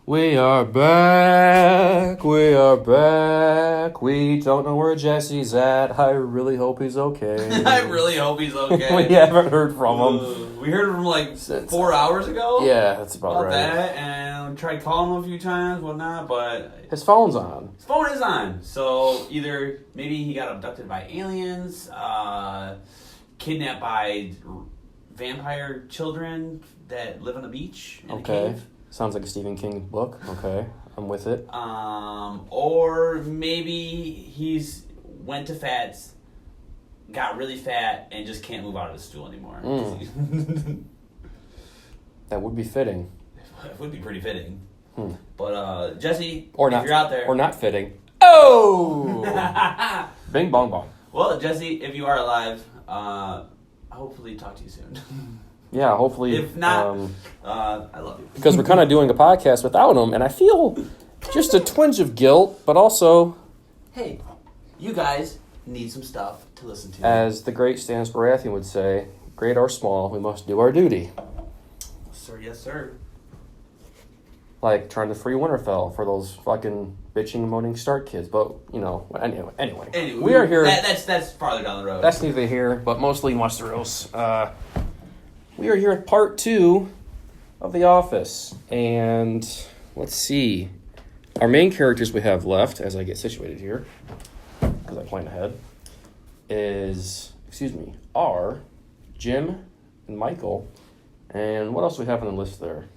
We are back. We are back. We don't know where Jesse's at. I really hope he's okay. I really hope he's okay. We haven't heard from him. We heard from him like 4 hours ago. Yeah, that's about right. That, and we tried calling him a few times, whatnot, but his phone's on. His phone is on. So either maybe he got abducted by aliens, kidnapped by vampire children that live on the beach in a cave. Sounds like a Stephen King book. Okay, I'm with it. Or maybe he's went to Fats, got really fat, and just can't move out of his stool anymore. That would be fitting. It would be pretty fitting. But Jesse, or if not, you're out there, or not fitting. Oh, bing bong bong. Well, Jesse, if you are alive, hopefully talk to you soon. Yeah, hopefully. If not, I love you. Because we're kind of doing a podcast without him, and I feel just a twinge of guilt, but also... Hey, you guys need some stuff to listen to. As the great Stannis Baratheon would say, great or small, we must do our duty. Sir, yes, sir. Like trying to free Winterfell for those fucking bitching and moaning Stark kids. But, you know, anyway. We are here... That's farther down the road. That's neither here, but mostly in Westeros. We are here at part 2 of The Office, and let's see. Our main characters we have left, as I get situated here, because I plan ahead, are Jim and Michael, and what else do we have on the list there?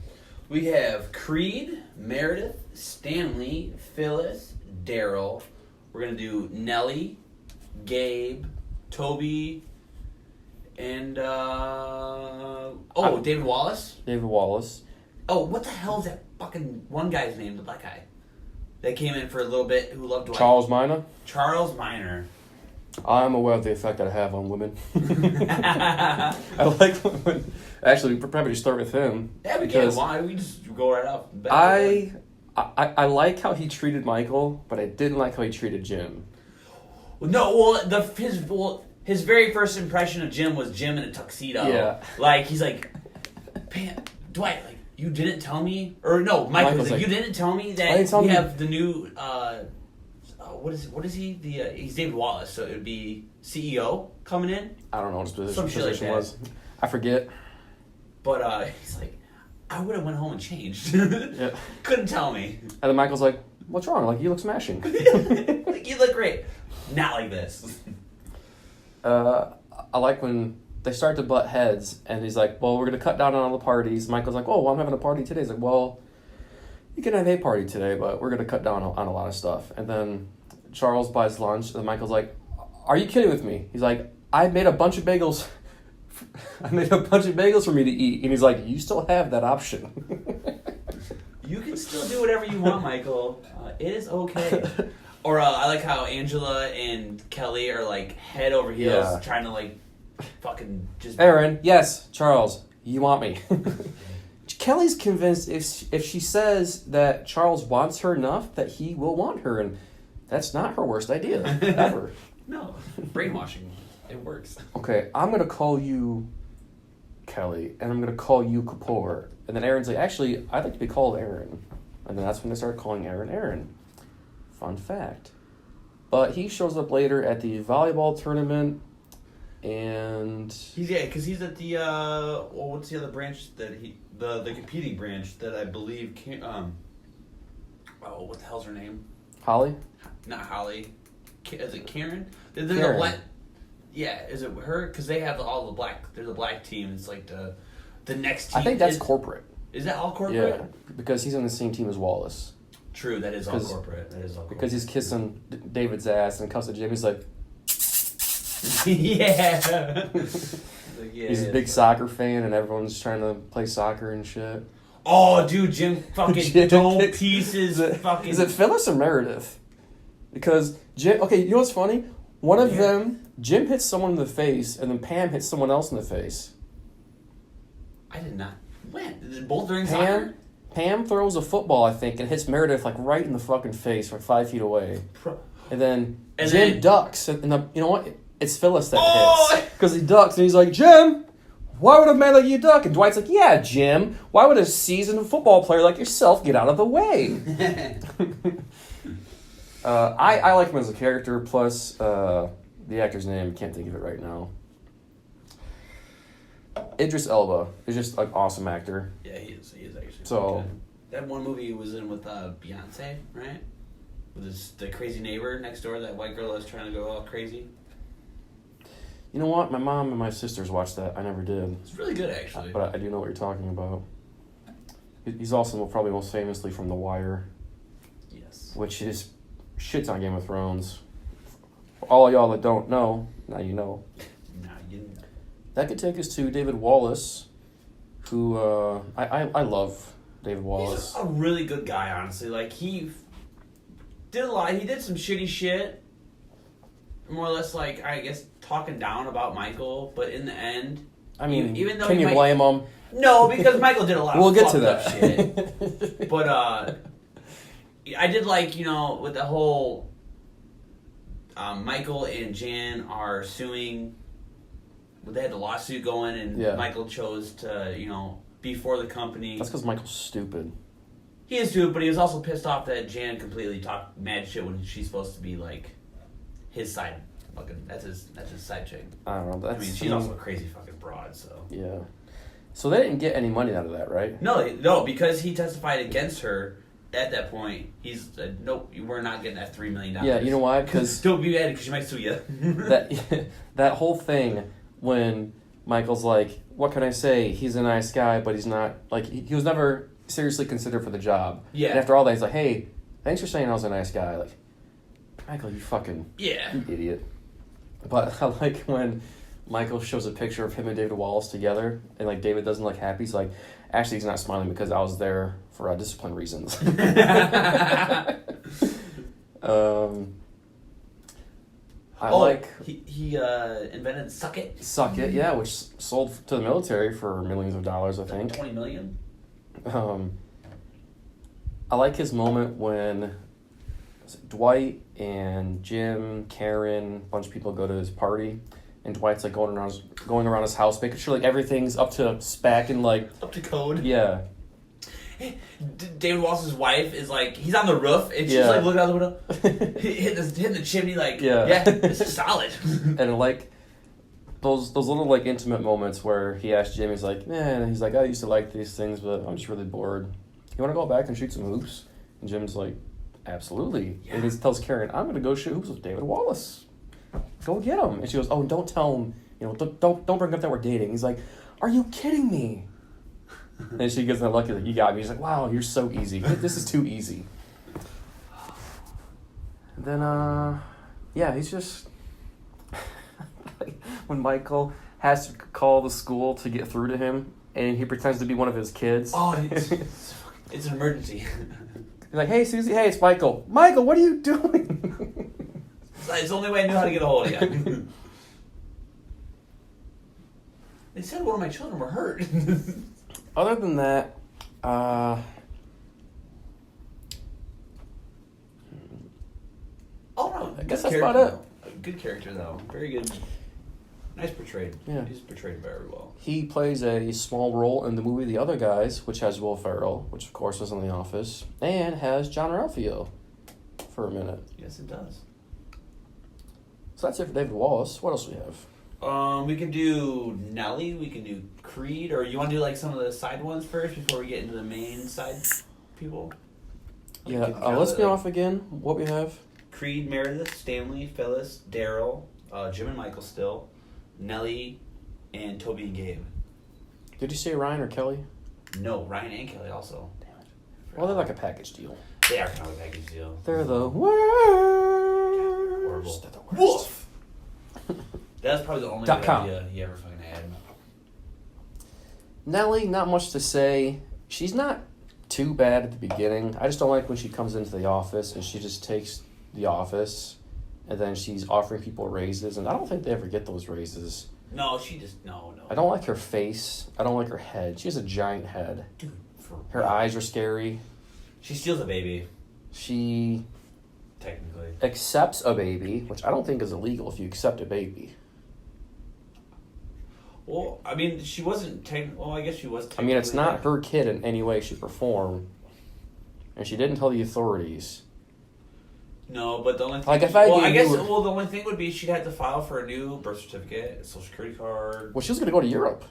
We have Creed, Meredith, Stanley, Phyllis, Daryl. We're going to do Nellie, Gabe, Toby, and, David Wallace. David Wallace. Oh, what the hell is that fucking one guy's name, the black guy? That came in for a little bit, who loved Dwight. Charles Minor? Charles Minor. I'm aware of the effect that I have on women. I like when... Actually, we probably should start with him. Yeah, because why? We just go right off. I like how he treated Michael, but I didn't like how he treated Jim. No, well, his very first impression of Jim was Jim in a tuxedo. Yeah. Like, he's like, Dwight, like, you didn't tell me? Or no, Michael's like, you didn't tell me that we have the new, what is he? He's David Wallace, so it would be CEO coming in? I don't know what his position was. I forget. But he's like, I would have went home and changed. Yeah. Couldn't tell me. And then Michael's like, what's wrong? Like, you look smashing. Like, you look great. Not like this. I like when they start to butt heads, and he's like, well, we're going to cut down on all the parties. Michael's like, well, I'm having a party today. He's like, well, you can have a party today, but we're going to cut down on a lot of stuff. And then Charles buys lunch, and Michael's like, are you kidding with me? He's like, I made a bunch of bagels for me to eat. And he's like, you still have that option. You can still do whatever you want, Michael. It is okay. Or I like how Angela and Kelly are like head over heels trying to like fucking just... Aaron, yes, Charles, you want me. Kelly's convinced if she says that Charles wants her enough, that he will want her, and that's not her worst idea, ever. No, brainwashing. It works. Okay, I'm going to call you Kelly, and I'm going to call you Kapoor. And then Aaron's like, actually, I'd like to be called Aaron. And then that's when they start calling Aaron Aaron. Fun fact. But he shows up later at the volleyball tournament, and... because he's at the, what's the other branch that the competing branch that I believe what the hell's her name? Holly? Not Holly. Is it Karen? Karen. Yeah, is it her? Because they have all the black, they're the black team. It's like the next team. I think that's corporate. Is that all corporate? Yeah, because he's on the same team as Wallace. True, that is all corporate. Because he's kissing David's ass and cussing Jim. He's like... Yeah. He's a big soccer fan, and everyone's trying to play soccer and shit. Oh, dude, Jim fucking don't pieces. Fucking... Is it Phyllis or Meredith? Because Jim... Okay, you know what's funny? One of them, Jim hits someone in the face, and then Pam hits someone else in the face. I did not... When? Both during soccer? Pam throws a football, I think, and hits Meredith like right in the fucking face, like 5 feet away. And then Jim ducks, and you know what? It's Phyllis that hits. Because he ducks, and he's like, Jim, why would a man like you duck? And Dwight's like, yeah, Jim, why would a seasoned football player like yourself get out of the way? I like him as a character, plus the actor's name, can't think of it right now. Idris Elba is just an awesome actor. Yeah, he is actually. So good. That one movie he was in with Beyonce, right? With the crazy neighbor next door, that white girl that was trying to go all crazy. You know what? My mom and my sisters watched that. I never did. It's really good, actually. But I do know what you're talking about. He's also probably most famously from The Wire. Yes. Which is shits on Game of Thrones. For all y'all that don't know, now you know. Now you know. That could take us to David Wallace, who I love David Wallace. He's a really good guy, honestly. Like, he did a lot. He did some shitty shit. More or less, like, I guess, talking down about Michael. But in the end... I mean, even though can you blame him? No, because Michael did a lot of fucked up shit. But, I did like, with the whole... Michael and Jan are suing... They had the lawsuit going, and Michael chose to, be for the company. That's because Michael's stupid. He is stupid, but he was also pissed off that Jan completely talked mad shit when she's supposed to be, like, his side. Fucking, that's his side chick. I don't know. She's also a crazy fucking broad, so. Yeah. So they didn't get any money out of that, right? No, because he testified against her at that point. He's nope, we're not getting that $3 million. Yeah, you know why? Because don't be mad because she might sue you. that whole thing when Michael's like, what can I say? He's a nice guy, but he's not, like, he was never seriously considered for the job. Yeah. And after all that, he's like, hey, thanks for saying I was a nice guy. Like, Michael, you fucking you idiot. But I like when Michael shows a picture of him and David Wallace together, and, like, David doesn't look happy. He's like, actually, he's not smiling because I was there for discipline reasons. He invented Suck It. Suck It, yeah, which sold to the military for millions of dollars, I think. 20 million. I like his moment when Dwight and Jim, Karen, a bunch of people go to his party, and Dwight's like going around his house, making sure like everything's up to spec and like up to code. Yeah. David Wallace's wife is like, he's on the roof and she's like looking out the window, hitting the chimney like, this is solid. And like those little like intimate moments where he asked Jim, he's like, man, he's like, I used to like these things, but I'm just really bored. You want to go back and shoot some hoops? And Jim's like, absolutely. Yeah. And he tells Karen, I'm going to go shoot hoops with David Wallace. Go get him. And she goes, oh, don't tell him, don't bring up that we're dating. He's like, are you kidding me? And she gives that look like, you got me. He's like, wow, you're so easy. This is too easy. And then, he's just... like, when Michael has to call the school to get through to him, and he pretends to be one of his kids. Oh, it's an emergency. He's like, hey, Susie, hey, it's Michael. Michael, what are you doing? It's the only way I knew how to get a hold of you. They said one of my children were hurt. Other than that, no. I guess that's about it. Good character, though. Very good. Nice portrayed. Yeah. He's portrayed very well. He plays a small role in the movie The Other Guys, which has Will Ferrell, which of course was in The Office, and has John Ralphio for a minute. Yes, it does. So that's it for David Wallace. What else do we have? We can do Nelly, we can do Creed, or you want to do like some of the side ones first before we get into the main side people? Yeah, let's be off again. What we have? Creed, Meredith, Stanley, Phyllis, Daryl, Jim and Michael still, Nelly, and Toby and Gabe. Did you say Ryan or Kelly? No, Ryan and Kelly also. Damn it. Well, they're like a package deal. They are kind of a package deal. They're the worst. Horrible. They're the worst. Woof! That's probably the only good idea he ever fucking had. Nelly, not much to say. She's not too bad at the beginning. I just don't like when she comes into the office and she just takes the office and then she's offering people raises, and I don't think they ever get those raises. No, she just... No. I don't like her face. I don't like her head. She has a giant head. Dude, her eyes are scary. She steals a baby. She... Technically. Accepts a baby, which I don't think is illegal if you accept a baby. Well, I mean, she wasn't well, I guess she was I mean, it's not her kid in any way, shape, or form. And she didn't tell the authorities. No, but the only thing... Like, if the only thing would be she'd have to file for a new birth certificate, Social Security card. Well, she was going to go to Europe.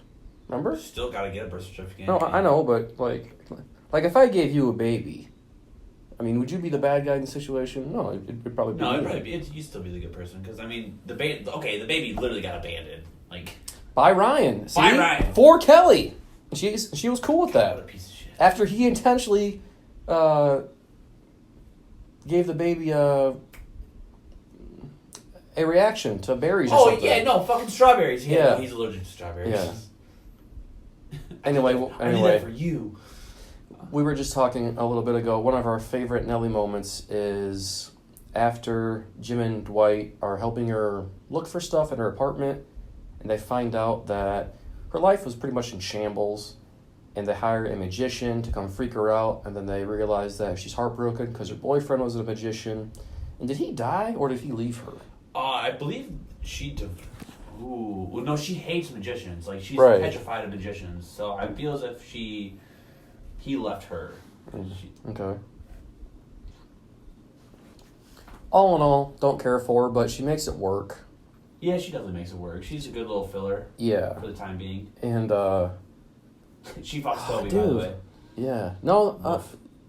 Remember? Still got to get a birth certificate. No, I know, but, like, if I gave you a baby, I mean, would you be the bad guy in the situation? No, it'd probably be... No, it'd probably be... You'd still be the good person, because, I mean, the baby literally got abandoned. Like... By Ryan. See? By Ryan. For Kelly. She was cool with that. What a piece of shit. After he intentionally gave the baby a reaction to berries or something. Oh, yeah, no, fucking strawberries. Yeah. No, he's allergic to strawberries. Yeah. Anyway, I need that for you. We were just talking a little bit ago. One of our favorite Nellie moments is after Jim and Dwight are helping her look for stuff in her apartment, and they find out that her life was pretty much in shambles, and they hire a magician to come freak her out, and then they realize that she's heartbroken because her boyfriend was a magician. And did he die, or did he leave her? I believe she... Ooh. Well, no, she hates magicians. Like, she's right. petrified of magicians. So I feel as if he left her. Okay. All in all, don't care for her, but she makes it work. Yeah, she definitely makes it work. She's a good little filler. Yeah. For the time being. And, she fucks Toby, by the way. Yeah. No,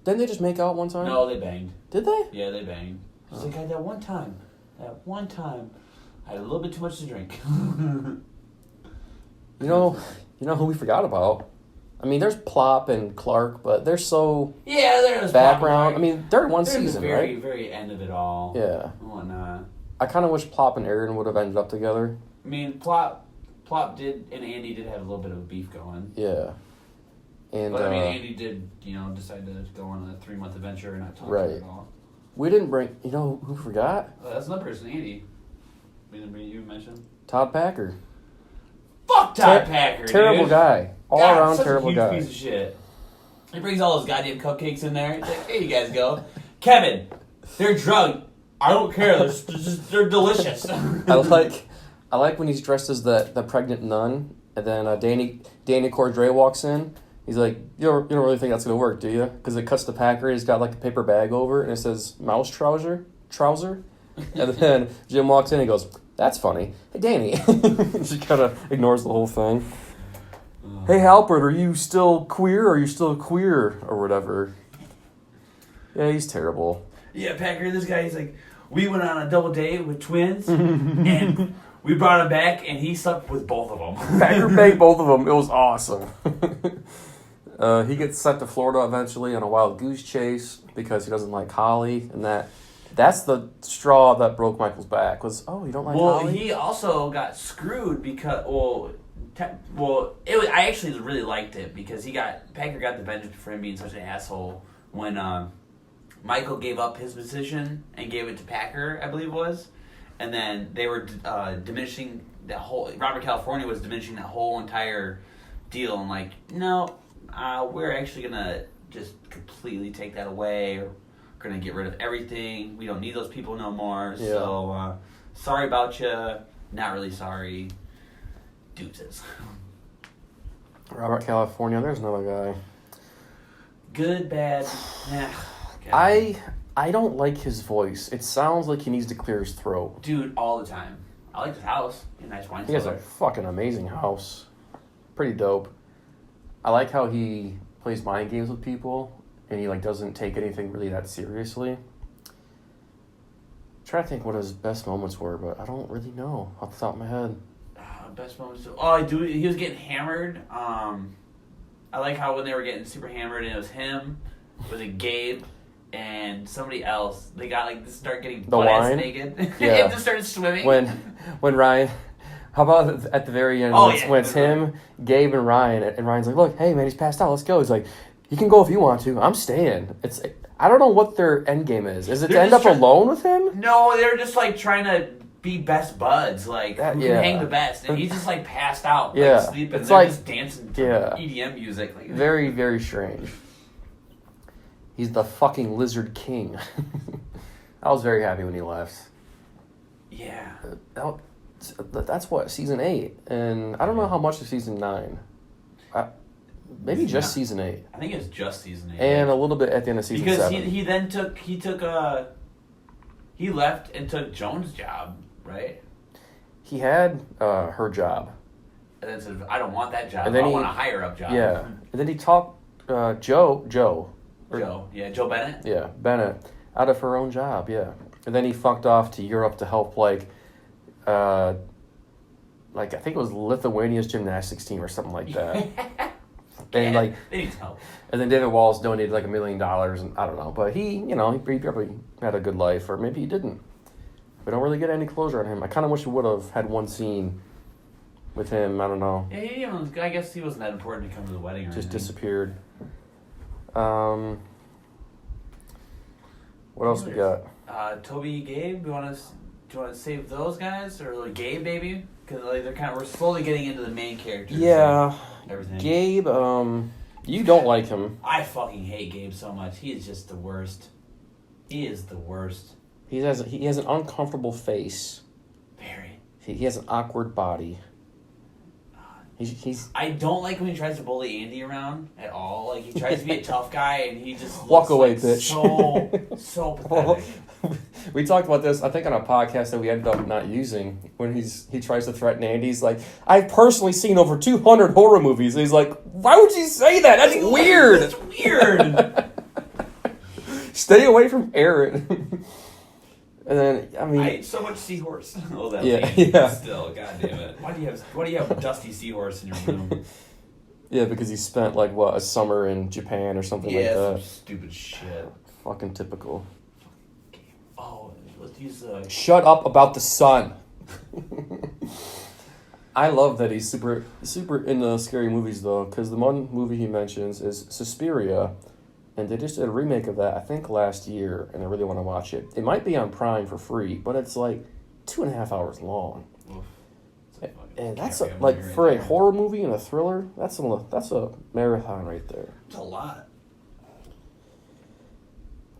didn't they just make out one time? No, they banged. Did they? Yeah, they banged. She's like, that one time, I had a little bit too much to drink. You know who we forgot about? I mean, there's Plop and Clark, but they're so there's background. I mean, they're in one season, the very, right? very end of it all. Yeah. And whatnot. I kind of wish Plop and Aaron would have ended up together. I mean, Plop did, and Andy did have a little bit of beef going. Yeah. And but I mean, Andy did, decide to go on a 3-month adventure and not talk to her at all. We didn't bring. You know who forgot? That's another person, Andy. We didn't bring you mentioned. Todd Packer. Fuck Todd Packer, terrible dude. guy. All around terrible guy. Piece of shit. He brings all those goddamn cupcakes in there. He's like, here you guys go. Kevin, they're drugged. I don't care. They're delicious. I like when he's dressed as the pregnant nun, and then Danny Cordray walks in. He's like, you don't really think that's gonna work, do you? Because it cuts to Packer. He's got like a paper bag over it, and it says mouse trouser. And then Jim walks in and he goes, that's funny. Hey, Danny. She kind of ignores the whole thing. Hey, Halpert, are you still queer? Or are you still queer? Or whatever. Yeah, he's terrible. Yeah, Packer, this guy, he's like, we went on a double date with twins, and we brought him back, and he slept with both of them. Packer banged both of them. It was awesome. He gets sent to Florida eventually on a wild goose chase because he doesn't like Holly, and that's the straw that broke Michael's back. Was you don't like Holly? Well, he also got screwed because I actually really liked it because Packer got the vengeance for him being such an asshole when Michael gave up his position and gave it to Packer, I believe it was, and then they were diminishing that whole. Robert California was diminishing that whole entire deal and like, no, we're actually gonna just completely take that away. We're gonna get rid of everything. We don't need those people no more. Yeah. So sorry about you. Not really sorry. Deuces. Robert California. There's another guy. Good, bad. I don't like his voice. It sounds like he needs to clear his throat. Dude, all the time. I like his house. A nice wine cellar. He has a fucking amazing house. Pretty dope. I like how he plays mind games with people, and he doesn't take anything really that seriously. I'm trying to think what his best moments were, but I don't really know off the top of my head. Best moments. Oh, dude, he was getting hammered. I like how when they were getting super hammered, and it was him, was it Gabe, and somebody else. They got start getting butt-ass naked. Yeah. And just started swimming. When Ryan. How about at the very end when it's him, Gabe, and Ryan, and Ryan's like, look, hey man, he's passed out. Let's go. He's like, you can go if you want to. I'm staying. I don't know what their end game is. Is it to end up alone with him? No, they're just trying to be best buds, who can hang the best, and he's just passed out, sleeping. They're just dancing to EDM music. Very, very strange. He's the fucking Lizard King. I was very happy when he left. Yeah. That's what, season 8. And I don't know how much of season 9. Maybe just season 8. I think it's just season 8. And a little bit at the end of season 7. Because he then he left and took Joan's job, right? He had her job. And then said, I don't want that job. And then I want a higher up job. Yeah. And then he talked Joe Bennett? Yeah, Bennett. Out of her own job, yeah. And then he fucked off to Europe to help, like I think it was Lithuania's gymnastics team or something like that. And they need help. And then David Wallace donated like $1 million, and I don't know, but he probably had a good life, or maybe he didn't. We don't really get any closure on him. I kind of wish we would have had one scene with him. I don't know. Yeah, I guess he wasn't that important to come to the wedding. Or just anything. Disappeared. What else we got? Toby, Gabe. Do you want to save those guys, or like Gabe maybe? Because we're slowly getting into the main characters. Yeah. Everything. Gabe. You don't like him. I fucking hate Gabe so much. He is just the worst. He is the worst. He has an uncomfortable face. Very. He has an awkward body. He's. I don't like when he tries to bully Andy around at all. Like, he tries to be a tough guy, and he just Walk away, like bitch. So pathetic. We talked about this, I think, on a podcast that we ended up not using. When he tries to threaten Andy, he's like, "I've personally seen over 200 horror movies." And he's like, "Why would you say that? That's weird." That's weird. Stay away from Aaron. And then I ate so much seahorse. Oh, that yeah. Still, god damn it. Why do you have a dusty seahorse in your room? Yeah, because he spent a summer in Japan or something like that. Some stupid shit. Fucking typical. Oh, let's use Shut up about the sun. I love that he's super into scary movies though, because the one movie he mentions is Suspiria. And they just did a remake of that, I think, last year, and I really want to watch it. It might be on Prime for free, but it's like 2.5 hours long. Oof. And that's for a horror movie and a thriller, that's a marathon right there. It's a lot.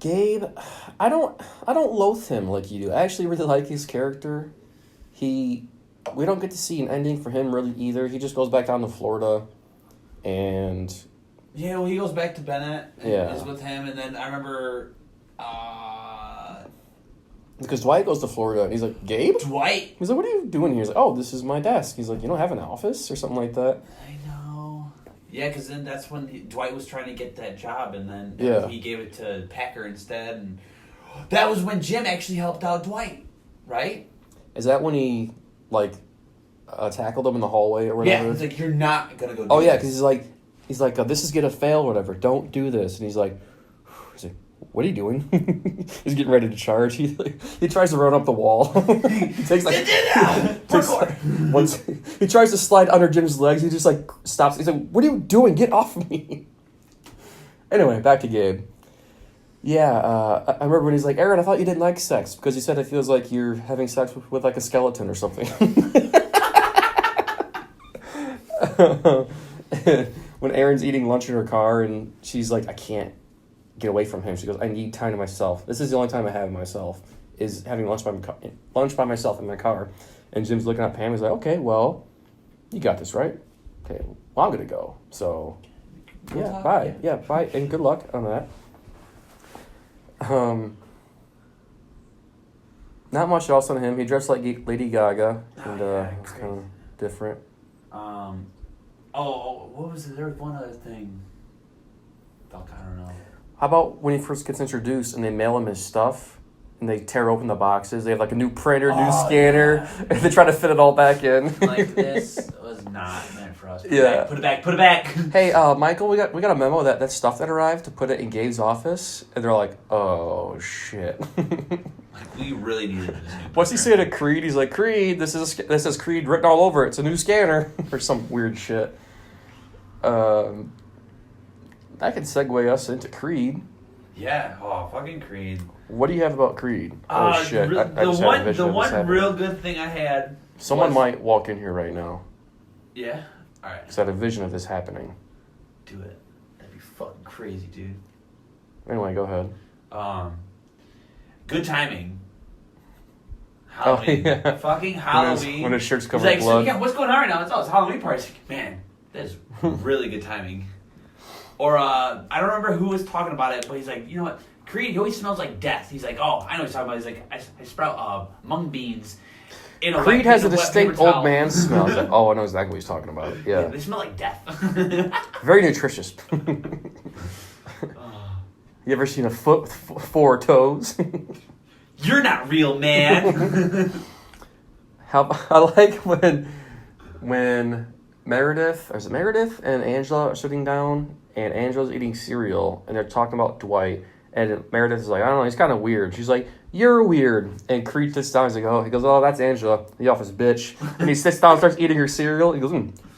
Gabe, I don't loathe him like you do. I actually really like his character. We don't get to see an ending for him really either. He just goes back down to Florida, and. Yeah, well, he goes back to Bennett and is with him, and then I remember... because Dwight goes to Florida, and he's like, "Gabe?" Dwight? He's like, "What are you doing here?" He's like, "Oh, this is my desk." He's like, "You don't have an office?" or something like that. I know. Yeah, because then that's when Dwight was trying to get that job, and then he gave it to Packer instead, and that was when Jim actually helped out Dwight, right? Is that when he, tackled him in the hallway or whatever? Yeah, he's like, "You're not going to go do Oh, yeah, this." because he's like, "This is going to fail or whatever. Don't do this." And he's like, "What are you doing?" He's getting ready to charge. He tries to run up the wall. He takes he tries to slide under Jim's legs. He just stops. He's like, "What are you doing? Get off of me!" Anyway, back to Gabe. Yeah, I remember when he's like, "Aaron, I thought you didn't like sex because you said it feels like you're having sex with a skeleton or something." When Aaron's eating lunch in her car and she's like, "I can't get away from him." She goes, "I need time to myself. This is the only time I have myself, is having lunch by myself in my car." And Jim's looking at Pam. He's like, "Okay, well, you got this, right? Okay, well, I'm going to go. So, yeah, bye. Yeah, bye. And good luck on that." Not much else on him. He dressed like Lady Gaga, and it was kind of different. What was it? There was one other thing. Fuck, I don't know. How about when he first gets introduced and they mail him his stuff and they tear open the boxes? They have a new printer, new scanner, and they try to fit it all back in. This was not meant for us. Put it back. Hey, Michael, we got a memo that stuff that arrived to put it in Gabe's office, and they're like, "Oh shit." We really needed this. What's he say to Creed? He's like, "Creed, this is Creed written all over it. It's a new scanner," or some weird shit. That could segue us into Creed. Yeah. Oh, fucking Creed. What do you have about Creed? Oh shit! The one real good thing I had. Someone might walk in here right now. Yeah. All right. Because I had a vision of this happening. Do it. That'd be fucking crazy, dude. Anyway, go ahead. Good timing. Halloween. Oh, yeah. Fucking Halloween. When his shirt's covered He's in like, blood. so, yeah, what's going on right now? It's Halloween party. He's like, man, that is really good timing. Or, I don't remember who was talking about it, but he's like, you know what? Creed, he always smells like death. He's like, oh, I know what he's talking about. He's like, I sprout mung beans. Creed has a distinct old man smell. He's like, oh, I know exactly what he's talking about. Yeah. They smell like death. Very nutritious. You ever seen a foot with 4 toes? You're not real, man. I like when Meredith and Angela are sitting down, and Angela's eating cereal, and they're talking about Dwight, and Meredith is like, I don't know, he's kind of weird. She's like, you're weird. And Creed sits down, he's like, oh, he goes, oh, that's Angela, the office bitch. And he sits down and starts eating her cereal. He goes,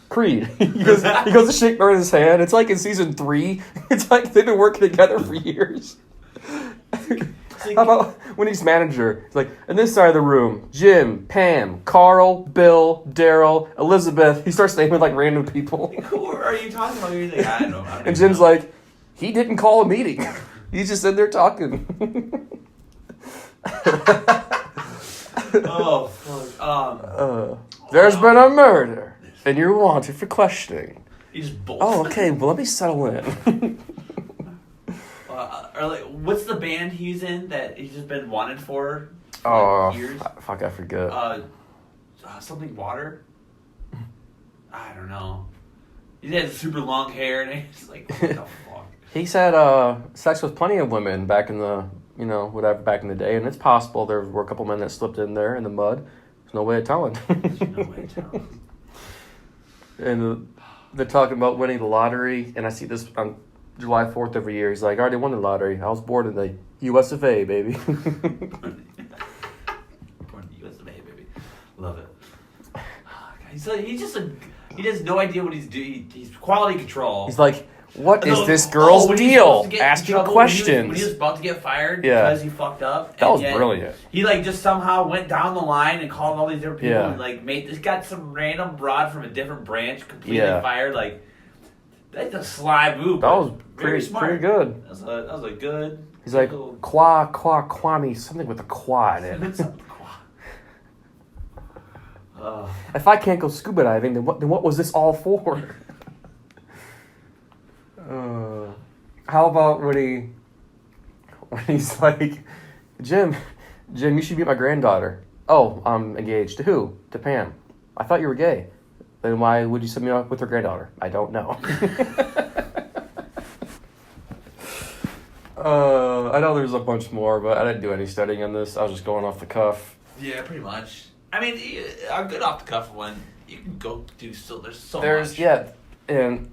Creed. He goes to shake Meredith's hand. It's like in season 3. It's like they've been working together for years. How about when he's manager? It's like, in this side of the room, Jim, Pam, Carl, Bill, Daryl, Elizabeth. He starts naming like random people. Who are you talking about? You're like, I don't know. And Jim's like, he didn't call a meeting. He's just in there talking. Oh, fuck. There's been a murder, and you're wanted for questioning. He's both. Oh, okay. Well, let me settle in. Or like, what's the band he's in that he's just been wanted for years? Fuck, I forget. Something water? I don't know. He has super long hair, and he's like, what the fuck? He's had sex with plenty of women back in the, back in the day, and it's possible there were a couple men that slipped in there in the mud. There's no way of telling. There's no way of telling. And they're talking about winning the lottery, and I see this on July 4th every year. He's like, I already won the lottery. I was born in the US of A, baby. Born in the US of A, baby. Love it. He has no idea what he's doing. He's quality control. He's like, what is this girl's deal? Asking questions. When he was about to get fired because he fucked up. That was brilliant. He just somehow went down the line and called all these different people and got some random broad from a different branch completely fired. That's a sly move. That was very smart. Pretty good. That was a good. He's like, Kwame, something with a qua in it. If I can't go scuba diving, then what was this all for? How about when he's like, Jim, you should meet my granddaughter. Oh, I'm engaged. To who? To Pam. I thought you were gay. Then why would you set me up with her granddaughter? I don't know. I know there's a bunch more, but I didn't do any studying on this. I was just going off the cuff. Yeah, pretty much. I mean, a good off the cuff one, you can go do there's so much. Yeah, and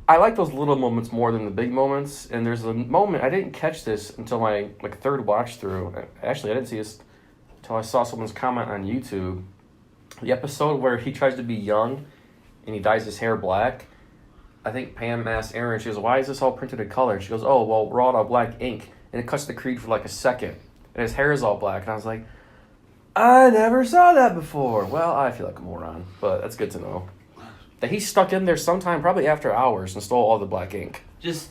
I like those little moments more than the big moments. And there's a moment, I didn't catch this until my third watch through. Actually, I didn't see this until I saw someone's comment on YouTube. The episode where he tries to be young and he dyes his hair black. I think Pam asked Aaron, she goes, why is this all printed in color? She goes, oh, well, we're all on black ink. And it cuts to Creed for a second. And his hair is all black. And I was like, I never saw that before. Well, I feel like a moron, but that's good to know. That he stuck in there sometime, probably after hours, and stole all the black ink. Just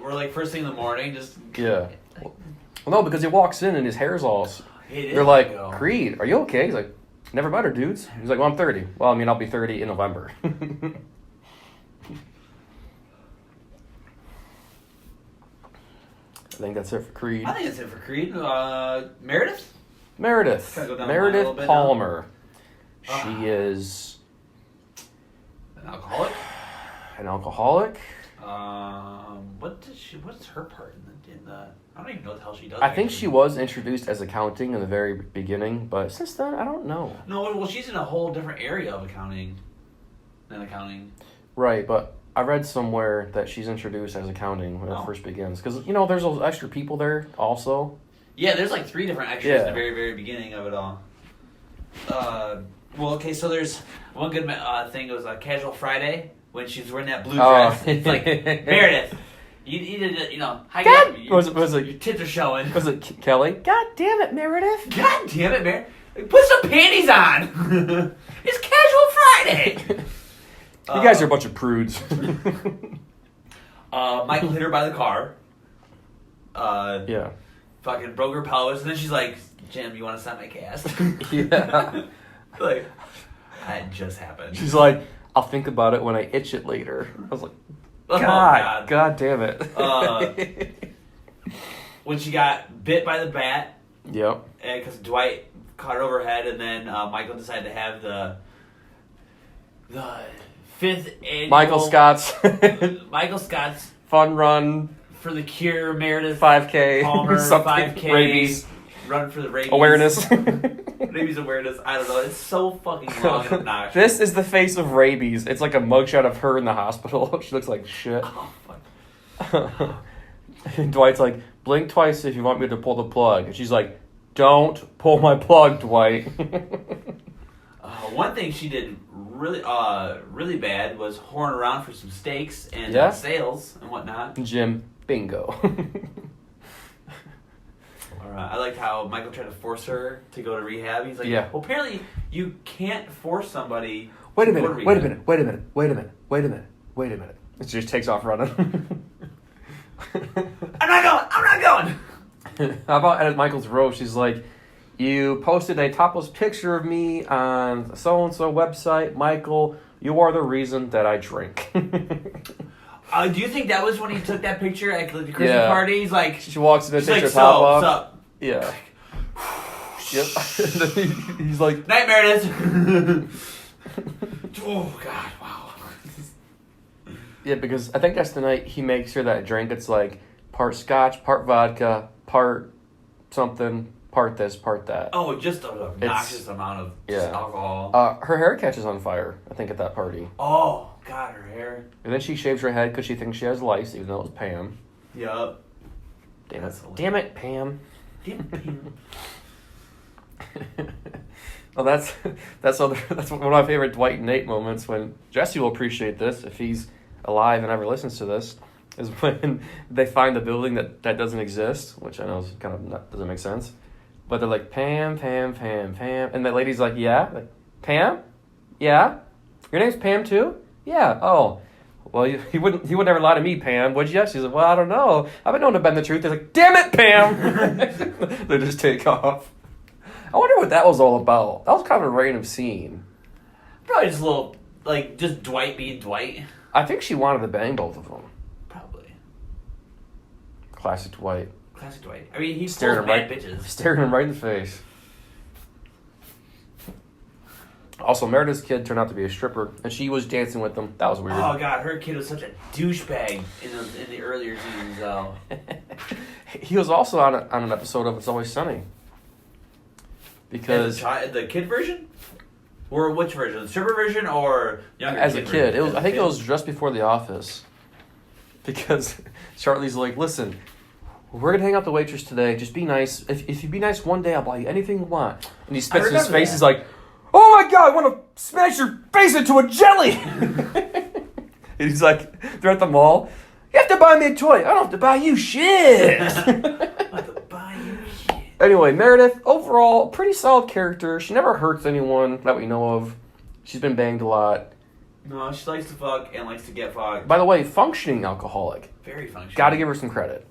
we're first thing in the morning, just... Yeah. Well, no, because he walks in and his hair's all... They're like, Creed, are you okay? He's like, never met her, dudes. He's like, well, I'm 30. Well, I mean, I'll be 30 in November. I think that's it for Creed. I think that's it for Creed. Meredith? Meredith Palmer. She is... An alcoholic? What's her part in the I don't even know what the hell she does. I think she was introduced as accounting in the very beginning, but since then, I don't know. No, well, she's in a whole different area of accounting than accounting. Right, but I read somewhere that she's introduced as accounting when it first begins. Because, there's those extra people there also. Yeah, there's 3 different extras in the very, very beginning of it all. Well, okay, so there's one good thing. It was a Casual Friday when she was wearing that blue dress. It's like, Meredith, you did was it your tits are showing. Was it Kelly? God damn it, Meredith. God damn it, Meredith. Put some panties on. It's Casual Friday. You guys are a bunch of prudes. Michael hit her by the car. Yeah. fucking broke her pelvis, and then she's like, Jim, you want to sign my cast? Yeah. Like, that just happened. She's like, I'll think about it when I itch it later. I was like, God damn it. When she got bit by the bat. Yep. Because Dwight caught her over her head, and then Michael decided to have the 5th annual... Michael Scott's... Fun run. For the cure, Meredith... 5K. Palmer, 5K. Rabies. Run for the rabies. Awareness. Rabies awareness. I don't know. It's so fucking long and obnoxious. This is the face of rabies. It's like a mugshot of her in the hospital. She looks like shit. Oh, fuck. And Dwight's like, blink twice if you want me to pull the plug. And she's like, don't pull my plug, Dwight. One thing she did really bad was horn around for some steaks and sales and whatnot. Jim, bingo. I liked how Michael tried to force her to go to rehab. He's like, well, apparently you can't force somebody Wait a minute. And she just takes off running. I'm not going! How about at Michael's roast, she's like, you posted a topless picture of me on so-and-so website. Michael, you are the reason that I drink. Do you think that was when he took that picture at the Christmas party? He's like... She walks in and takes her top off. What's up? Yeah. Yep. He's like... Night, Meredith! Oh, God, wow. Yeah, because I think that's the night he makes sure that drink, it's like part scotch, part vodka, part something, part this, part that. Oh, just an obnoxious amount of alcohol. Her hair catches on fire, I think, at that party. Oh, God, her hair. And then she shaves her head because she thinks she has lice, even though it was Pam. Yup. Damn it, Pam. Damn it, Pam. Well, that's one of my favorite Dwight and Nate moments. When Jesse will appreciate this if he's alive and ever listens to this, is when they find the building that doesn't exist, which I know is kind of doesn't make sense. But they're like, Pam, and the lady's like, yeah, like, Pam, yeah, your name's Pam too, yeah, oh. Well, he wouldn't ever lie to me, Pam, would you? She's like, well, I don't know. I've been known to bend the truth. They're like, damn it, Pam! They just take off. I wonder what that was all about. That was kind of a random scene. Probably just a little, like, just Dwight being Dwight. I think she wanted to bang both of them. Probably. Classic Dwight. I mean, he's staring mad bitches. Staring him right in the face. Also, Meredith's kid turned out to be a stripper, and she was dancing with them. That was weird. Oh, God, her kid was such a douchebag in the earlier seasons, though. He was also on an episode of It's Always Sunny. Because... the kid version? Or which version? The stripper version or younger as a kid. Version? I think it was just before The Office. Because Charlie's like, listen, we're going to hang out with the waitress today. Just be nice. If you be nice one day, I'll buy you anything you want. And he spits in his face. He's like... Oh my God, I want to smash your face into a jelly! And he's like, they're at the mall. You have to buy me a toy. I don't have to buy you shit. I have to buy you shit. Anyway, Meredith, overall, pretty solid character. She never hurts anyone that we know of. She's been banged a lot. No, she likes to fuck and likes to get fucked. By the way, functioning alcoholic. Very functioning. Gotta give her some credit.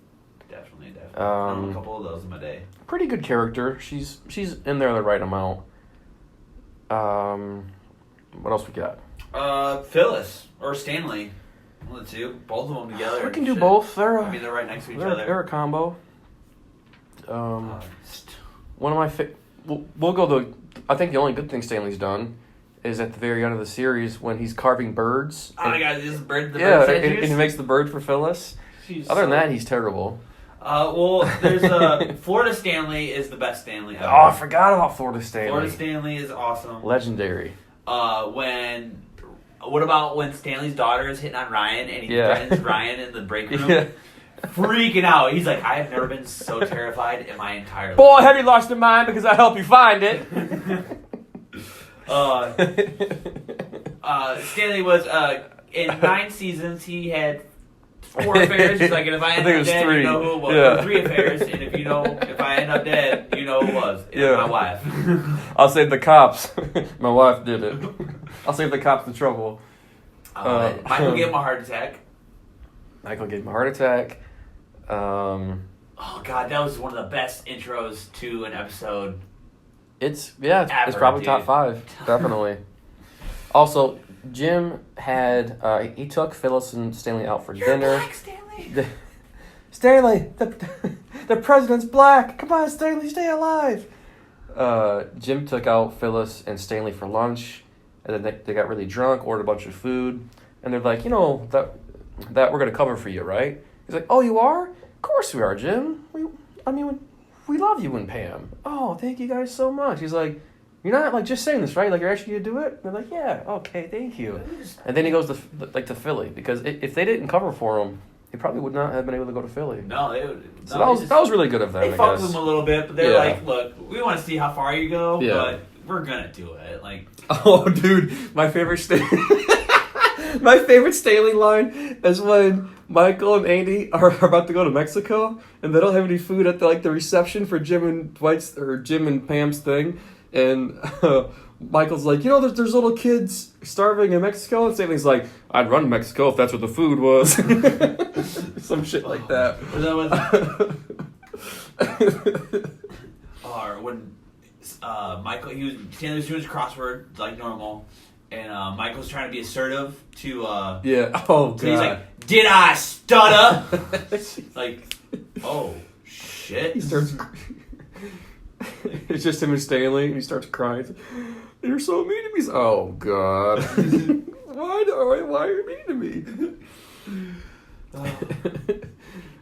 Definitely. I know a couple of those in my day. Pretty good character. She's in there the right amount. What else we got? Phyllis or Stanley. One of the two. Both of them together. We can do both. They're right next to each other. They're a combo. One of my we'll go I think the only good thing Stanley's done is at the very end of the series when he's carving birds. Oh my God, this is bird. And he makes the bird for Phyllis. Other than that, he's terrible. Well, there's Florida Stanley is the best Stanley ever. Oh, I forgot about Florida Stanley. Florida Stanley is awesome. Legendary. What about when Stanley's daughter is hitting on Ryan and he threatens Ryan in the break room? Yeah. Freaking out. He's like, I have never been so terrified in my entire life. Boy, have you lost your mind because I helped you find it. Stanley was in 9 seasons. He had 4 affairs. He's like, and if I end up dead, 3. You know who it was. Yeah. 3 affairs, and if I end up dead, you know who it was. And my wife. I'll save the cops. My wife did it. I'll save the cops the trouble. Michael gave him a heart attack. Oh God, God, that was one of the best intros to an episode. It's ever, probably dude. top 5, definitely. Also, Jim had he took Phyllis and Stanley out for dinner. Black, Stanley. Stanley, the president's black. Come on, Stanley, stay alive. Jim took out Phyllis and Stanley for lunch, and then they got really drunk, ordered a bunch of food, and they're like, that we're gonna cover for you, right? He's like, oh, you are? Of course we are, Jim. We love you and Pam. Oh, thank you guys so much. He's like, you're not like just saying this, right? Like you're actually gonna do it? And they're like, yeah, okay, thank you. And then he goes to Philly because if they didn't cover for him, he probably would not have been able to go to Philly. No, that was really good of them. They fucked with him a little bit, but they're like, look, we want to see how far you go, but we're gonna do it. Like, oh, dude, my favorite Stanley line is when Michael and Andy are about to go to Mexico, and they don't have any food at the reception for Jim and Pam's thing, and Michael's like, there's little kids starving in Mexico, and Stanley's like, I'd run to Mexico if that's what the food was. Some shit like that. Or when Stanley was doing his crossword like normal, and Michael's trying to be assertive to yeah. Oh god. So he's like, did I stutter? Like, oh shit. He starts. It's just him and Stanley, and he starts crying. You're so mean to me. Oh god. Why are you mean to me?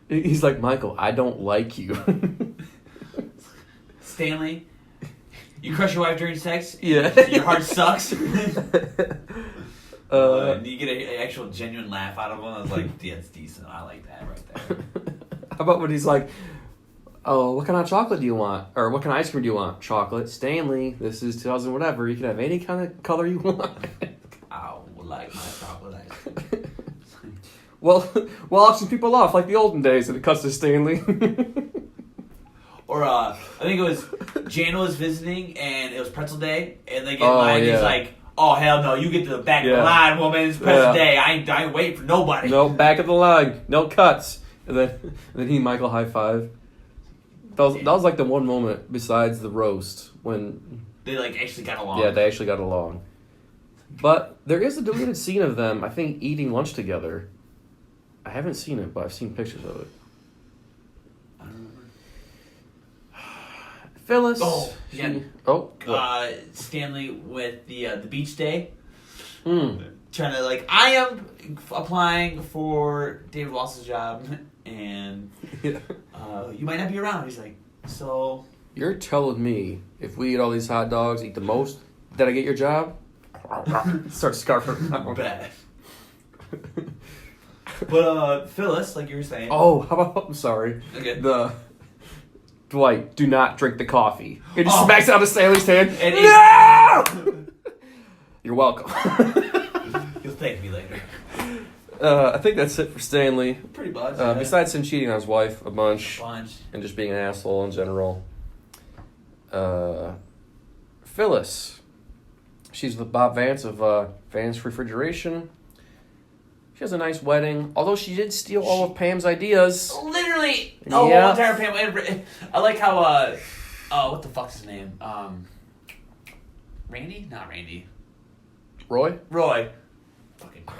He's like, Michael, I don't like you. Stanley, you crush your wife during sex? Yeah. Your heart sucks? You get an actual genuine laugh out of him. I was like, yeah, it's decent. I like that right there. How about when he's like, oh, what kind of chocolate do you want? Or what kind of ice cream do you want? Chocolate. Stanley, this is 2000 whatever. You can have any kind of color you want. I would like my chocolate ice cream. Well, auction people off like the olden days, and it cuts to Stanley. Or I think it was Jan was visiting, and it was pretzel day, and they get in line. And he's like, "Oh hell no, you get to the back of the line, woman. It's pretzel day. I ain't waiting for nobody." No, back of the line, no cuts. And then he and Michael high five. That was like the one moment besides the roast when they actually got along. Yeah, they actually got along. But there is a deleted scene of them, I think, eating lunch together. I haven't seen it, but I've seen pictures of it. I don't remember. Phyllis. Stanley with the beach day. Trying to I am applying for David Wallace's job, and you might not be around. He's like, so you're telling me if we eat all these hot dogs, eat the most, that I get your job? Start scarfing around. Bet. But Phyllis, like you were saying. Oh, how about? I'm sorry. Okay. Dwight, do not drink the coffee. It just smacks out of Stanley's hand. And no! You're welcome. You'll thank me later. I think that's it for Stanley. Pretty much. Besides him cheating on his wife a bunch. And just being an asshole in general. Phyllis. She's with Bob Vance of Vance Refrigeration. She has a nice wedding, although she did steal all of Pam's ideas. Literally, whole entire Pam. I like how, what the fuck's his name? Randy? Not Randy. Roy.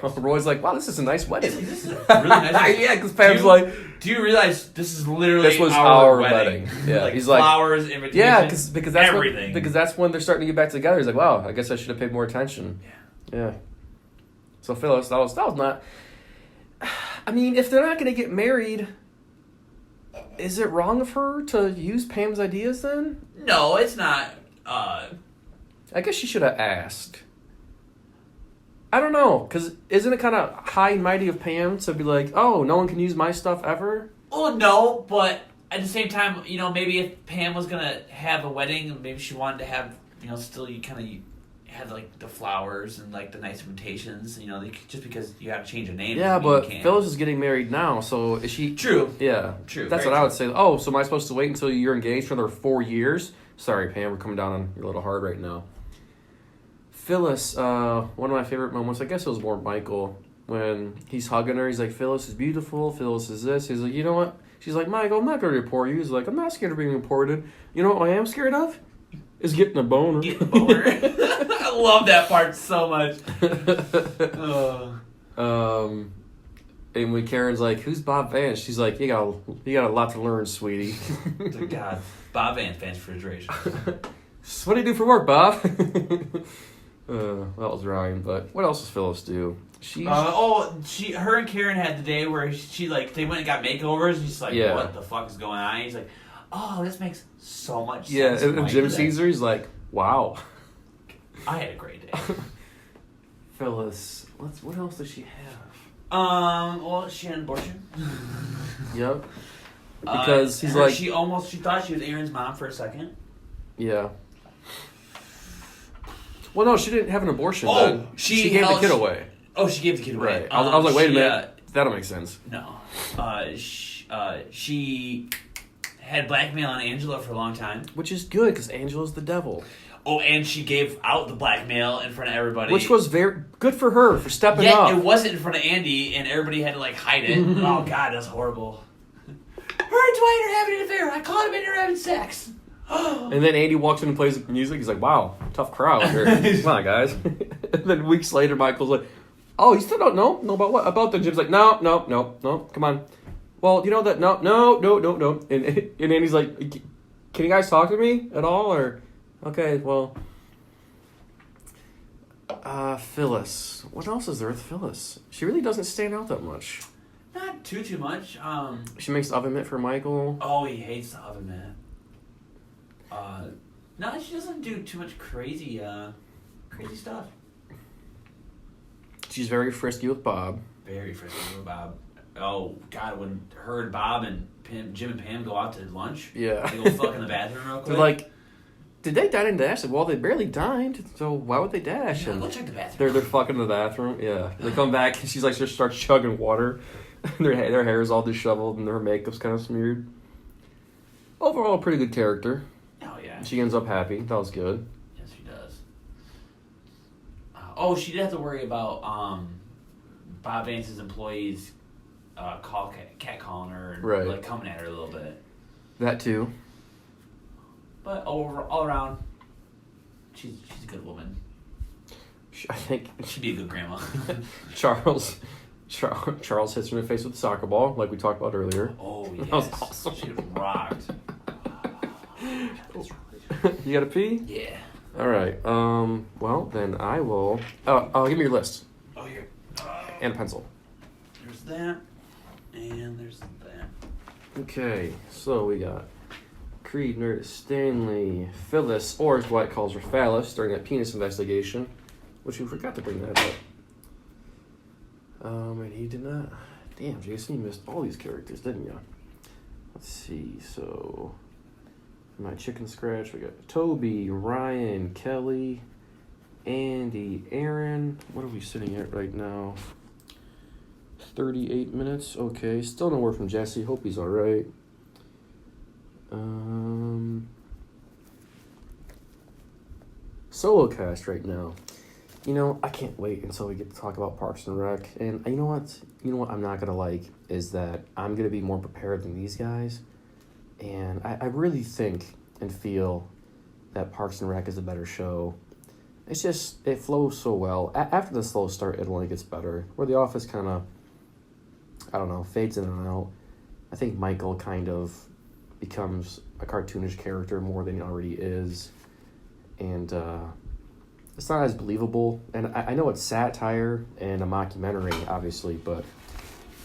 Fucking Roy's like, wow, this is a nice wedding. This is a really nice. Yeah, because Pam's like, do you realize this is literally this was our wedding? Yeah, he's flowers, like, invitations, because that's everything. Because that's when they're starting to get back together. He's like, wow, I guess I should have paid more attention. Yeah. So Phyllis, that was not. I mean, if they're not going to get married, is it wrong of her to use Pam's ideas then? No, it's not. I guess she should have asked. I don't know, because isn't it kind of high and mighty of Pam to be like, oh, no one can use my stuff ever? Well, no, but at the same time, maybe if Pam was going to have a wedding, maybe she wanted to have, still you kind of had the flowers and the nice invitations, just because you have to change a name. Yeah, but Phyllis is getting married now, so is she? True. Yeah, true. That's what I would say. Oh, so am I supposed to wait until you're engaged for another 4 years? Sorry, Pam, we're coming down on your little hard right now. Phyllis, one of my favorite moments, I guess it was more Michael, when he's hugging her. He's like, Phyllis is beautiful. Phyllis is this. He's like, you know what? She's like, Michael, I'm not going to report you. He's like, I'm not scared of being reported. You know what I am scared of? Is getting a boner. Getting a boner. I love that part so much. And when Karen's like, who's Bob Vance? She's like, you got a lot to learn, sweetie. God, Bob Vance, refrigeration. So what do you do for work, Bob? That was Ryan, but what else does Phyllis do? Her and Karen had the day where they went and got makeovers, and she's like, what the fuck is going on? And he's like, oh, this makes so much sense. Yeah, and Jim Caesar, he's like, wow. I had a great day. Phyllis, what else does she have? Well, she had an abortion. Yep. Because he's like... She thought she was Aaron's mom for a second. Yeah. Well, no, she didn't have an abortion then. She gave the kid away. Oh, she gave the kid away. Right. I was like, wait a minute. That'll make sense. No. She had blackmail on Angela for a long time. Which is good, because Angela's the devil. Oh, and she gave out the blackmail in front of everybody. Which was very good for her, for stepping up. Yeah, it wasn't in front of Andy, and everybody had to, hide it. Oh, God, that's horrible. Her and Dwight are having an affair. I caught him in here having sex. And then Andy walks in and plays the music. He's like, wow, tough crowd here. Come on, guys. And then weeks later, Michael's like, oh, you still don't know? No, about what? About the Jim's like, no, come on. Well, you know that, no. And Andy's like, can you guys talk to me at all? Or, okay, well. Phyllis. What else is there with Phyllis? She really doesn't stand out that much. Not too much. She makes oven mitt for Michael. Oh, he hates the oven mitt. No, she doesn't do too much crazy stuff. She's very frisky with Bob. Very frisky with Bob. Oh, God, when her and Bob and Jim and Pam go out to lunch, yeah, they go fuck in the bathroom real quick. They're like, did they dine and dash? Well, they barely dined, so why would they dash? Yeah, and go check the bathroom. They're fucking in the bathroom, yeah. They come back, and she's like, just starts chugging water. their hair is all disheveled, and their makeup's kind of smeared. Overall, a pretty good character. Oh, yeah. She ends up happy. That was good. Yes, she does. She did have to worry about Bob Vance's employees catcalling her and right. Coming at her a little bit. That too. But all around, she's a good woman. I think she'd be a good grandma. Charles hits her in the face with the soccer ball, like we talked about earlier. Oh yes, that was awesome. She rocked. You gotta pee? Yeah. All right. Well, then I will. Oh, give me your list. Oh, here. And a pencil. There's that, and there's that. Okay, so we got Creed, Nerd, Stanley, Phyllis, or as Dwight calls her, Phallus, during that penis investigation, which we forgot to bring that up. And he did not. Damn, Jason, you missed all these characters, didn't you? Let's see. So, my chicken scratch. We got Toby, Ryan, Kelly, Andy, Aaron. What are we sitting at right now? 38 minutes. Okay, still no word from Jesse. Hope he's all right. Solo cast right now. You know, I can't wait until we get to talk about Parks and Rec. And you know what? I'm not gonna like is that I'm gonna be more prepared than these guys. And I really think and feel that Parks and Rec is a better show. It's just, it flows so well. After the slow start, it only gets better. Where The Office kind of, I don't know, fades in and out. I think Michael kind of becomes a cartoonish character more than he already is. And it's not as believable. And I know it's satire and a mockumentary, obviously, but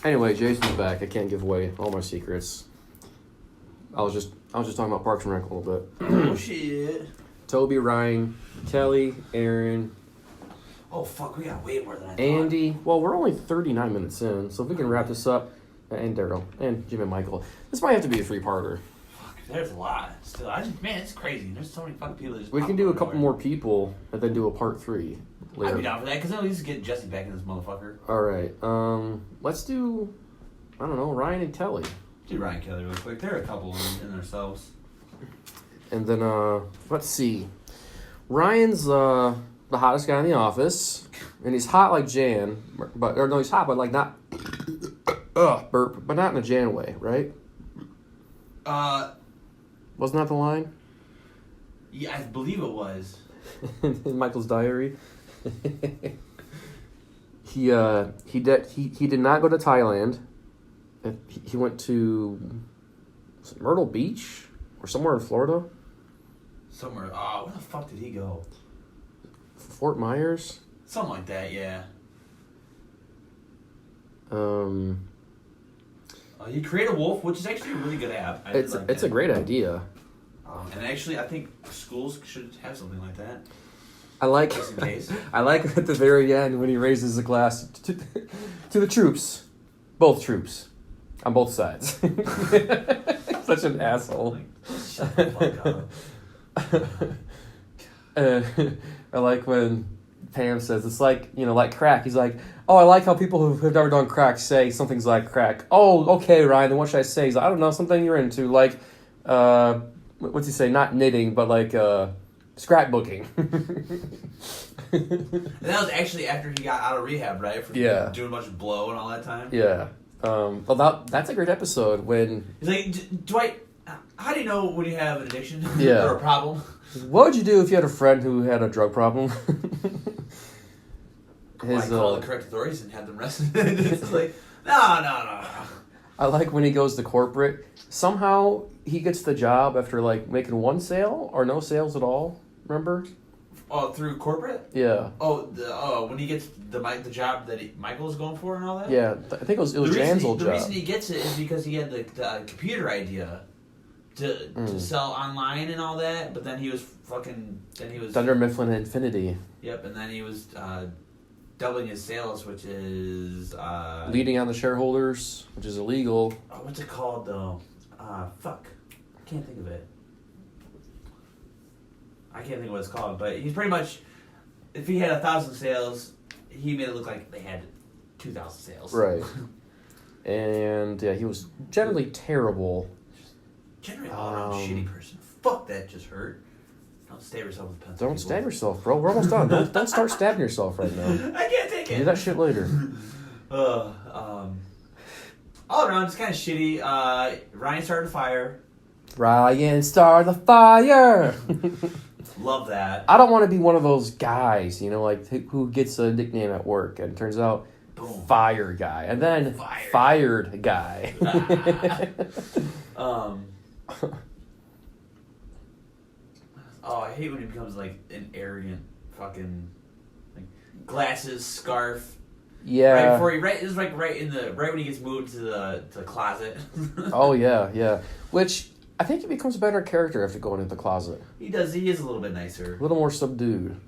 anyway, Jason's back. I can't give away all my secrets. I was just talking about Parks and Rec a little bit. Oh shit. Toby, Ryan, Kelly, Aaron. Oh fuck, we got way more than I thought. Andy. Well, we're only 39 minutes in, so if we can wrap this up, and Daryl, and Jim and Michael, this might have to be a 3-parter. Fuck, there's a lot. Still, man, it's crazy. There's so many fucking people that just we can do a couple more people, and then do a part 3 later. I'd be down for that, because at least get Jesse back in this motherfucker. Alright, let's do, I don't know, Ryan and Kelly. Do Ryan Kelly real quick. They're a couple in themselves. And then, let's see. Ryan's the hottest guy in the office, and he's hot like Jan, he's hot, but like not, burp, but not in a Jan way, right? Wasn't that the line? Yeah, I believe it was. In Michael's diary. He did not go to Thailand. He went to Myrtle Beach or somewhere in Florida. Somewhere. Oh, where the fuck did he go? Fort Myers. Something like that. Yeah. You create a wolf, which is actually a really good app. It's a great idea. And actually, I think schools should have something like that. I like. Just in case. I like at the very end when he raises the glass to the troops, both troops, on both sides. Such an asshole. Shut the fuck up. I like when Pam says it's like crack. He's like, oh, I like how people who have never done crack say something's like crack. Oh, okay, Ryan. Then what should I say? He's like, I don't know, something you're into, like, what's he say? Not knitting, but like scrapbooking. And that was actually after he got out of rehab, right? For doing a bunch of blow and all that time. Yeah. Well, that's a great episode when he's like, Dwight, how do you know when you have an addiction Yeah. or a problem? What would you do if you had a friend who had a drug problem? Call the correct authorities and have them arrested. It's like, no. I like when he goes to corporate. Somehow he gets the job after like making one sale or no sales at all. Remember? Oh, through corporate? Yeah. When he gets the job that Michael was going for and all that? Yeah, I think it was Jan's old job. The reason he gets it is because he had the computer idea to sell online and all that, but then he was Dunder Mifflin Infinity. Yep, and then he was doubling his sales, which is leading on the shareholders, which is illegal. Oh, what's it called though? Fuck, I can't think of it. I can't think of what it's called, but he's pretty much, if he had 1,000 sales, he made it look like they had 2,000 sales. Right. And yeah, he was generally terrible. Generally all-around shitty person. Fuck, that just hurt. Don't stab yourself with a pencil. Don't stab yourself, bro. We're almost done. Don't start stabbing yourself right now. I can't take it. Do that shit later. All around, it's kind of shitty. Ryan started a fire. Ryan started the fire. Love that. I don't want to be one of those guys, like who gets a nickname at work and turns out Boom. Fire guy, and then fired guy. I hate when he becomes like an arrogant fucking glasses, scarf. Yeah. Right before this is like right when he gets moved to the closet. Oh yeah. Which I think he becomes a better character after going into the closet. He does. He is a little bit nicer. A little more subdued.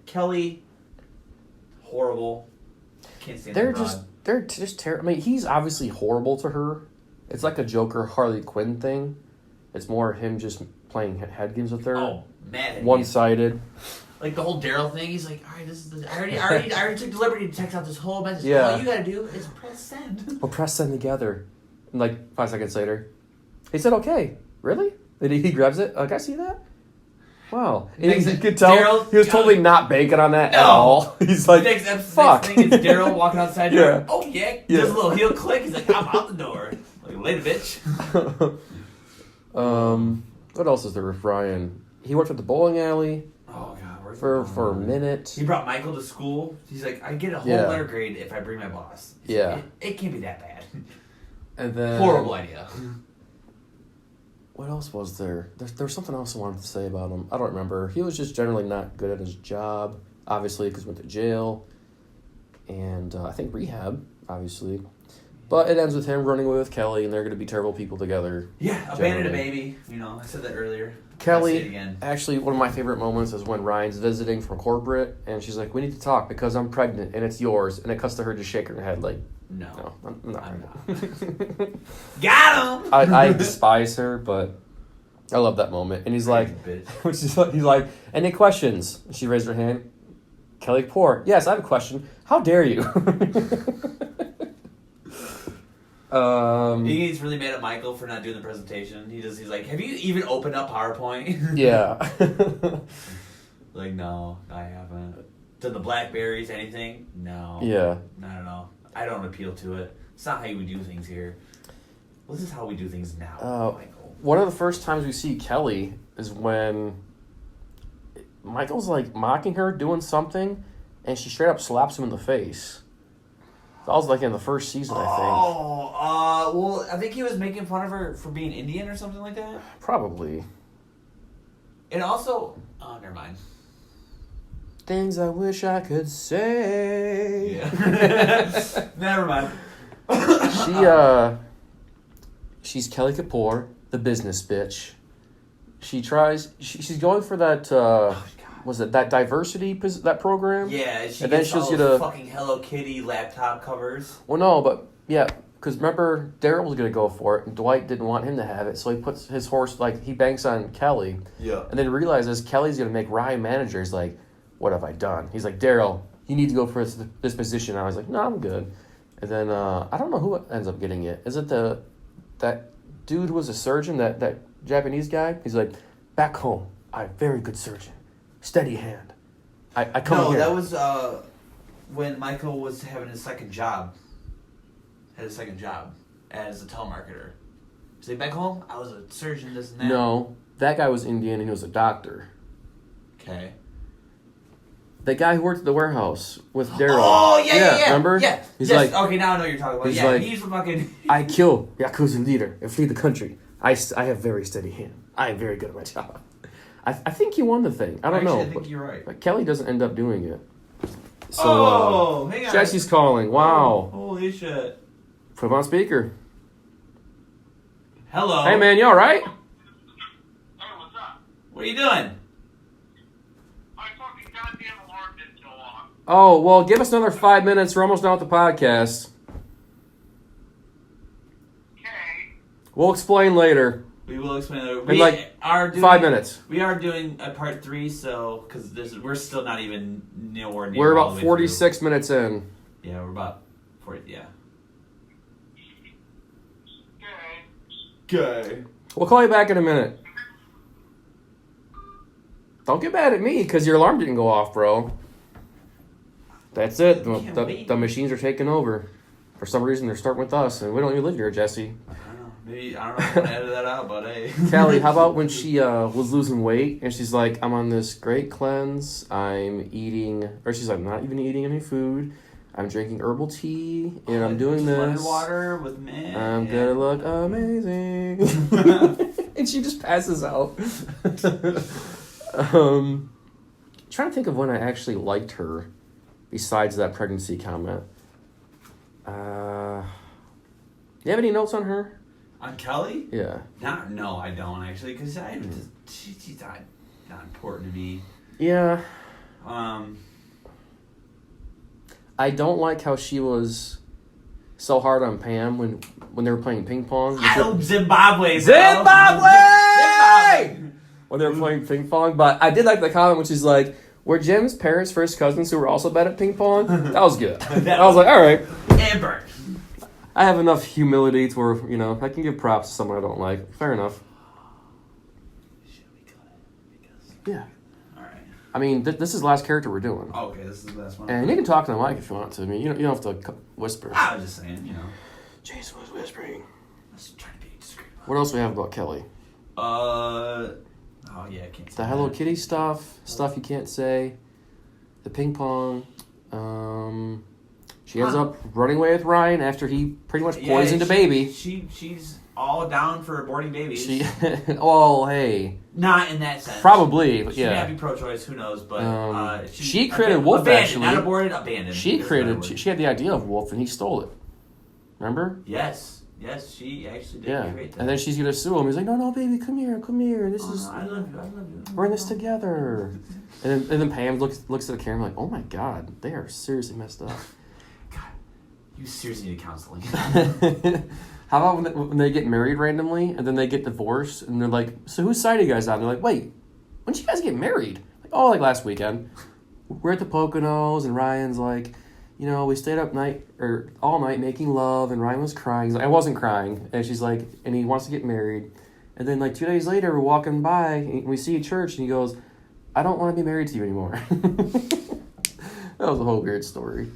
Kelly, horrible. Can't stand They're just terrible. I mean, he's obviously horrible to her. It's like a Joker Harley Quinn thing. It's more him just playing head games with her. Oh, mad. One-sided. Like the whole Daryl thing. He's like, all right, this is. I already took the liberty to text out this whole message. Yeah. All you gotta do is press send. We'll press send together. And like 5 seconds later, he said, "Okay, really?" And he grabs it. Like, I see that. Wow. And you could tell he was totally not banking on that at all. He's like, fuck. Next thing is Daryl walking outside door. Yeah. Oh, yeah. Does a little heel click. He's like, I'm out the door. Like, later, bitch. What else is there with Ryan? He worked at the bowling alley. Oh, God. For a minute. He brought Michael to school. He's like, I get a whole letter grade if I bring my boss. Yeah. It can't be that bad. And then... Horrible idea. What else was there? There was something else I wanted to say about him. I don't remember. He was just generally not good at his job, obviously, because he went to jail. And I think rehab, obviously. But it ends with him running away with Kelly, and they're going to be terrible people together. Yeah, abandoned a baby. I said that earlier. Kelly, actually, one of my favorite moments is when Ryan's visiting from corporate, and she's like, we need to talk because I'm pregnant, and it's yours. And it cuts to her just shaking her head like, no, I'm not. Got him! I despise her, but I love that moment. And he's like, he's like, any questions? And she raised her hand. Kelly Kapoor, yes, I have a question. How dare you? He's really mad at Michael for not doing the presentation. He's like, have you even opened up PowerPoint? Yeah. Like, no, I haven't. Done the Blackberries, anything? No. Yeah. I don't know. I don't appeal to it. It's not how you would do things here. Well, this is how we do things now, Michael. One of the first times we see Kelly is when Michael's like mocking her, doing something, and she straight up slaps him in the face. That was like in the first season, I think. Well, I think he was making fun of her for being Indian or something like that. Probably. And also, never mind. Things I wish I could say. Yeah. Never mind. She's Kelly Kapoor, the business bitch. She's going for that, that diversity, that program? Yeah, she and gets then all those fucking Hello Kitty laptop covers. Well, no, but, yeah, because remember, Daryl was going to go for it, and Dwight didn't want him to have it, so he puts his horse, he banks on Kelly. Yeah. And then realizes Kelly's going to make Ryan manager. He's like, what have I done? He's like, Daryl, you need to go for this position. And I was like, no, I'm good. And then, I don't know who ends up getting it. Is it that dude who was a surgeon, that Japanese guy? He's like, back home, I'm a very good surgeon. Steady hand. I come here. No, that was when Michael was having his second job. Had his second job as a telemarketer. Is he back home? I was a surgeon, this and that. No, that guy was Indian and he was a doctor. Okay. The guy who worked at the warehouse with Daryl. Oh, yeah. Remember? Yeah. He's yes. like, okay, now I know what you're talking about. He's Yeah, like, he's fucking... I kill Yakuza leader and flee the country. I have very steady hand. I am very good at my job. I think he won the thing. I don't know. I think you're right. But Kelly doesn't end up doing it. So, hang on. Jesse's calling. Wow. Holy shit. Put him on speaker. Hello. Hey, man, you all right? Hey, what's up? What are you doing? My fucking goddamn alarm didn't go off. Oh, well, give us another 5 minutes. We're almost done with the podcast. Okay. We'll explain later. We will explain later. In like 5 minutes. We are doing a part 3, so because we're still not even nowhere near. We're all about the way 46 through. minutes in. Yeah, we're about 40. Yeah. Okay. We'll call you back in a minute. Don't get mad at me because your alarm didn't go off, bro. That's it. The machines are taking over. For some reason, they're starting with us, and we don't even live here, Jesse. I don't know. Maybe I don't know if I'm gonna edit that out, but hey. Kelly, how about when she was losing weight and she's like, I'm on this great cleanse. I'm eating, or she's like, I'm not even eating any food. I'm drinking herbal tea and I'm doing this. Water with mint. I'm gonna look amazing. And she just passes out. Trying to think of when I actually liked her, besides that pregnancy comment. You have any notes on her? On Kelly? Yeah. No, I don't actually, because she's not important to me. Yeah. I don't like how she was so hard on Pam when they were playing ping pong. Zimbabwe! When they were playing ping pong, but I did like the comment when she's like, "Were Jim's parents first cousins who were also bad at ping pong?" That was good. I was like, all right. Amber. I have enough humility to where, I can give props to someone I don't like. Fair enough. Yeah. Alright. I mean, this is the last character we're doing. Oh, okay, this is the last one. And you can talk to the mic if you want to. I mean, you don't have to whisper. I was just saying, Jason was whispering. I was trying to be discreet. What else do we have about Kelly? Oh, yeah, I can't say The Hello that. Kitty stuff you can't say. The ping pong. She ends up running away with Ryan after he pretty much poisoned a baby. She's all down for aborting babies. Hey. Not in that sense. Probably, but She yeah. may not be pro-choice, who knows, but... she created Wolf, abandoned, actually. Not aborted, abandoned. She had the idea of Wolf, and he stole it. Remember? Yes, she actually did create that. And then she's going to sue him. He's like, no, baby, come here. This is... I love you. We're in this together. And then Pam looks at the camera like, oh my God, they are seriously messed up. God, you seriously need counseling. How about when they get married randomly and then they get divorced and they're like, so whose side are you guys on? They're like, wait, when did you guys get married? Like last weekend. We're at the Poconos and Ryan's like, we stayed up all night making love and Ryan was crying. He's like, I wasn't crying. And she's like, and he wants to get married. And then 2 days later, we're walking by and we see a church and he goes, I don't want to be married to you anymore. That was a whole weird story.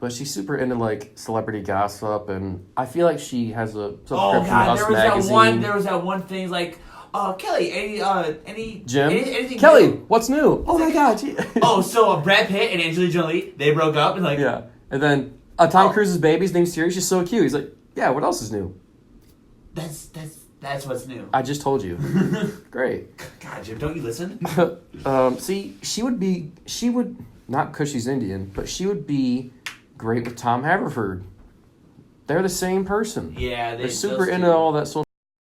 but she's super into like celebrity gossip, and I feel like she has a subscription Oh to God, Us there was magazine. that one thing like, Kelly, any Jim, anything Kelly, new? what's new? Oh my God! So Brad Pitt and Angelina Jolie, they broke up and like Yeah, and then Tom Cruise's baby's named Siri. She's so cute. He's like, yeah, what else is new? That's what's new. I just told you. Great. God, Jim, don't you listen? See, she would not because she's Indian, but she would be great with Tom Haverford. They're the same person. Yeah, they're super into all that social